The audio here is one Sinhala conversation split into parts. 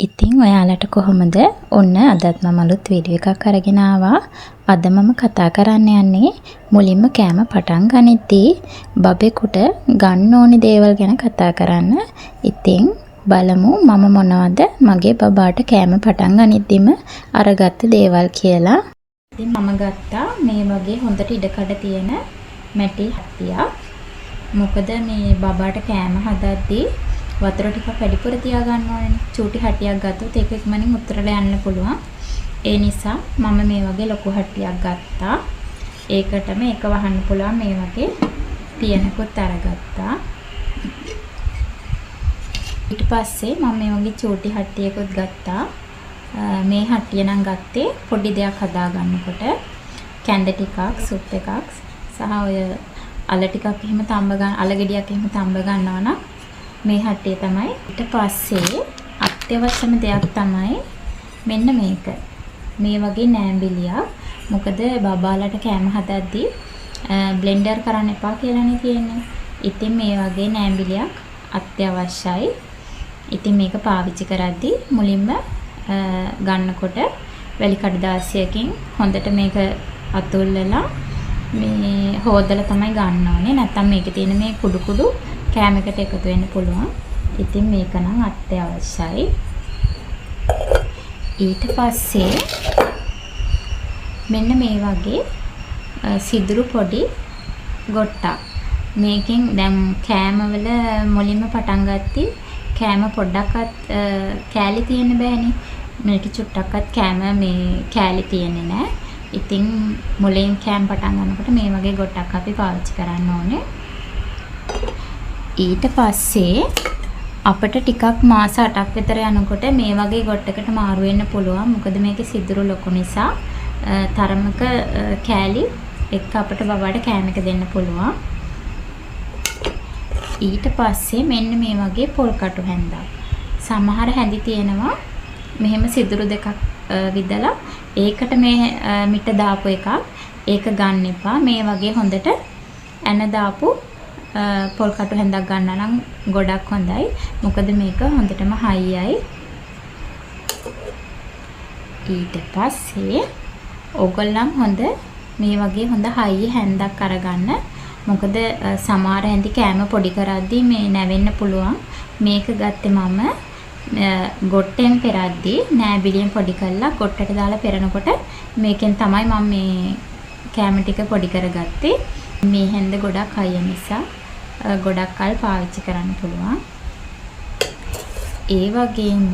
ඉතින් ඔයාලට කොහොමද? ඔන්න අදත් මම අලුත් වීඩියෝ එකක් අරගෙන ආවා. අද මම කතා කරන්න යන්නේ මුලින්ම කෑම පටන් ගනිද්දී බබෙකුට ගන්න ඕනි දේවල් ගැන කතා කරන්න. ඉතින් බලමු මම මොනවද මගේ බබාට කෑම පටන් ගනිද්දිම අරගත්ත දේවල් කියලා. ඉතින් මම ගත්තා මේ වගේ හොඳට ඉඩකඩ තියෙන මැටි හත්තියක්. මොකද මේ බබාට කෑම හදද්දී වතුර ටිකක් වැඩිපුර තියා ගන්න ඕනේ. චූටි හටියක් ගත්තොත් ඒක ඉක්මනින් උත්තරලා යන්න පුළුවන්. ඒ නිසා මම මේ වගේ ලොකු හටියක් ගත්තා. ඒකටම එක වහන්න පුළුවන් මේ වගේ පියනකුත් අරගත්තා. ඊට පස්සේ මම මේ වගේ චූටි හටියකුත් ගත්තා. මේ හටිය නම් ගත්තේ පොඩි දෙයක් හදා ගන්නකොට කැඳ ටිකක්, සුප් එකක් සහ ඔය අල ටිකක් එහෙම තඹ ගන්න, අල ගෙඩියක් එහෙම තඹ ගන්නවා නම් මේ හට්ටිය තමයි. ඊට පස්සේ අත්‍යවශ්‍යම දෙයක් තමයි මෙන්න මේක. මේ වගේ නෑම්බිලියක්. මොකද බබාලට කෑම හදද්දී බ්ලෙන්ඩර් කරන්න එපා කියලානේ තියෙන්නේ. ඉතින් මේ වගේ නෑම්බිලියක් අත්‍යවශ්‍යයි. ඉතින් මේක පාවිච්චි කරද්දී මුලින්ම ගන්නකොට වැලි කඩදාසියකින් හොඳට මේක අතුල්ලලා මේ හොදලා තමයි ගන්න ඕනේ. නැත්නම් මේකේ තියෙන මේ කුඩු කුඩු කෑම එකට එකතු වෙන්න පුළුවන්. ඉතින් මේක නම් අත්‍යවශ්‍යයි. ඊට පස්සේ මෙන්න මේ වගේ සිදුරු පොඩි ගොට්ටක්. මේකෙන් දැන් කෑමවල මුලින්ම පටන් ගත්තී කෑම පොඩ්ඩක්වත් කෑලි තියෙන්න බෑනේ. මේක චුට්ටක්වත් කෑම මේ කෑලි තියෙන්නේ නැහැ. ඉතින් මුලින් කෑම පටන් ගන්නකොට මේ වගේ ගොට්ටක් අපි පාවිච්චි කරන්න ඕනේ. ඊට පස්සේ අපිට ටිකක් මාස 8ක් විතර යනකොට මේ වගේ ගොට්ටකට මාරු වෙන්න පුළුවන්. මොකද මේකේ සිදුරු ලොකු නිසා තරමක කෑලි එක්ක අපිට බබාට කෑම එක දෙන්න පුළුවන්. ඊට පස්සේ මෙන්න මේ වගේ පොල් කටු හැන්දක්. සමහර හැඳි තියෙනවා මෙහෙම සිදුරු දෙකක් විදලා ඒකට මේ මිට දාපු එකක්. ඒක ගන්න එපා. මේ වගේ හොඳට ඇන දාපු පොල් කටු හැන්දක් ගන්න නම් ගොඩක් හොඳයි. මොකද මේක හොඳටම හයියයි. ඊට පස්සේ ඕගොල්ලන් හොඳ මේ වගේ හොඳ හයි හැන්දක් අරගන්න. මොකද සමහර හැඳි කෑම පොඩි කරද්දී මේ නැවෙන්න පුළුවන්. මේක ගත්තේ මම ගොට්ටෙන් පෙරද්දී නෑබිලියෙන් පොඩි කරලා ගොට්ටට දාලා පෙරනකොට මේකෙන් තමයි මම මේ කෑම ටික පොඩි කරගත්තේ. මේ හැන්ද ගොඩක් හයි නිසා ගොඩක් කල් පාවිච්චි කරන්න පුළුවන්. ඒ වගේම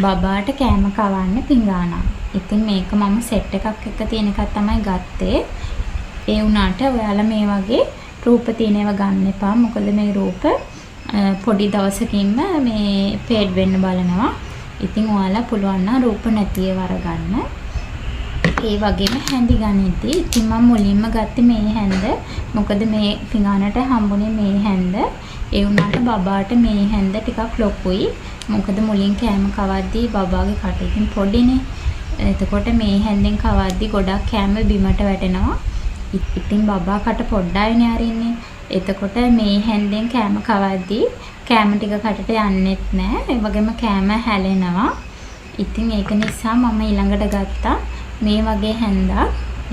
බබාට කෑම කවන්න පිඟානක්. ඉතින් මේක මම සෙට් එකක් එක්ක තියෙන එකක් තමයි ගත්තේ. ඒ වුණාට ඔයාලා මේ වගේ රූප තියෙන ඒවා ගන්න එපා. මොකද මේ රූප පොඩි දවසකින්ම මේ ෆේඩ් වෙන්න බලනවා. ඉතින් ඔයාලා පුළුවන් නම් රූප නැති ඒවා අරගන්න. ඒ වගේම හැඳි ගනිද්දී ඉතින් මම මුලින්ම ගත්තේ මේ හැන්ද. මොකද මේ පිඟානට හම්බුනේ මේ හැන්ද. ඒ වුණාට බබාට මේ හැන්ද ටිකක් ලොකුයි. මොකද මුලින් කෑම කවද්දී බබාගේ කට ඉතින් පොඩිනේ. එතකොට මේ හැන්දෙන් කවද්දී ගොඩක් කෑම බිමට වැටෙනවා. ඉතින් බබා කට පොඩ්ඩයිනේ අරින්නේ. එතකොට මේ හැන්දෙන් කෑම කවද්දී කෑම ටික කටට යන්නෙත් නෑ. ඒ වගේම කෑම හැලෙනවා. ඉතින් ඒක නිසා මම ඊළඟට ගත්තා මේ වගේ හැන්දක්.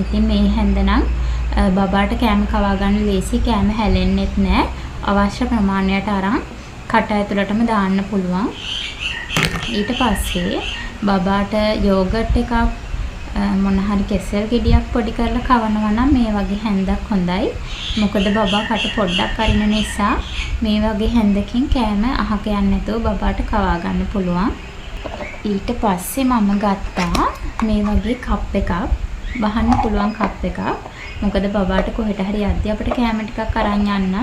ඉතින් මේ හැන්ද නම් බබාට කෑම කවා ගන්න ලේසි. කෑම හැලෙන්නෙත් නෑ. අවශ්‍ය ප්‍රමාණයට අරන් කට ඇතුළටම දාන්න පුළුවන්. ඊට පස්සේ බබාට යෝගට් එකක් මොන හරි කෙසෙල් ගෙඩියක් පොඩි කරලා කවනවා නම් මේ වගේ හැන්දක් හොඳයි. මොකද බබා කට පොඩ්ඩක් අරින නිසා මේ වගේ හැන්දකින් කෑම අහක යන්නේ නැතුව බබාට කවා ගන්න පුළුවන්. ඊට පස්සේ මම ගත්තා මේ වගේ කප් එකක්. වහන්න පුළුවන් කප් එකක්. මොකද බබාට කොහෙට හරි යද්දී අපිට කෑම ටිකක් අරන් යන්න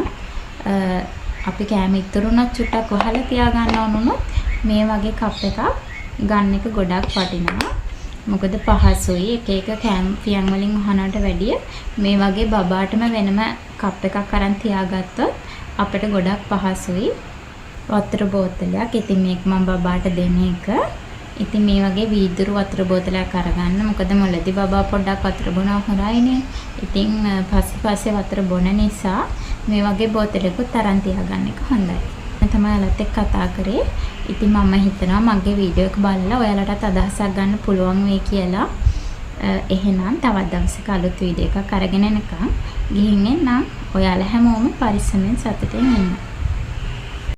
අපි කෑම ඉතුරුනොත් චුට්ටක් වහලා තියා ගන්න ඕනුනොත් මේ වගේ කප් එකක් ගන්න එක ගොඩක් වටිනවා. මොකද පහසුයි. එක කෑම පියන් වලින් වහනට වැඩිය මේ වගේ බබාටම වෙනම කප් එකක් අරන් තියාගත්තොත් අපිට ගොඩක් පහසුයි. වතුර බෝතලයක්. ඉතින් මේක මම බබාට දෙන එක. ඉතින් මේ වගේ වීදුරු වතුර බෝතලයක් අරගන්න. මොකද මුලදී බබා පොඩ්ඩක් වතුර බොනවා හොරයිනේ. ඉතින් පස්සේ වතුර බොන නිසා මේ වගේ බෝතලයකට තරම් තියාගන්න එක හොඳයි. තමයි ඔයාලත් එක්ක කතා කරේ. ඉතින් මම හිතනවා මගේ වීඩියෝ එක බලලා ඔයාලටත් අදහසක් ගන්න පුළුවන් වෙයි කියලා. එහෙනම් තවත් දවසක අලුත් වීඩියෝ එකක් අරගෙන එනකම් ගිහින් එන්නම්. ඔයාලා හැමෝම පරිස්සමෙන් සතුටින් ඉන්න.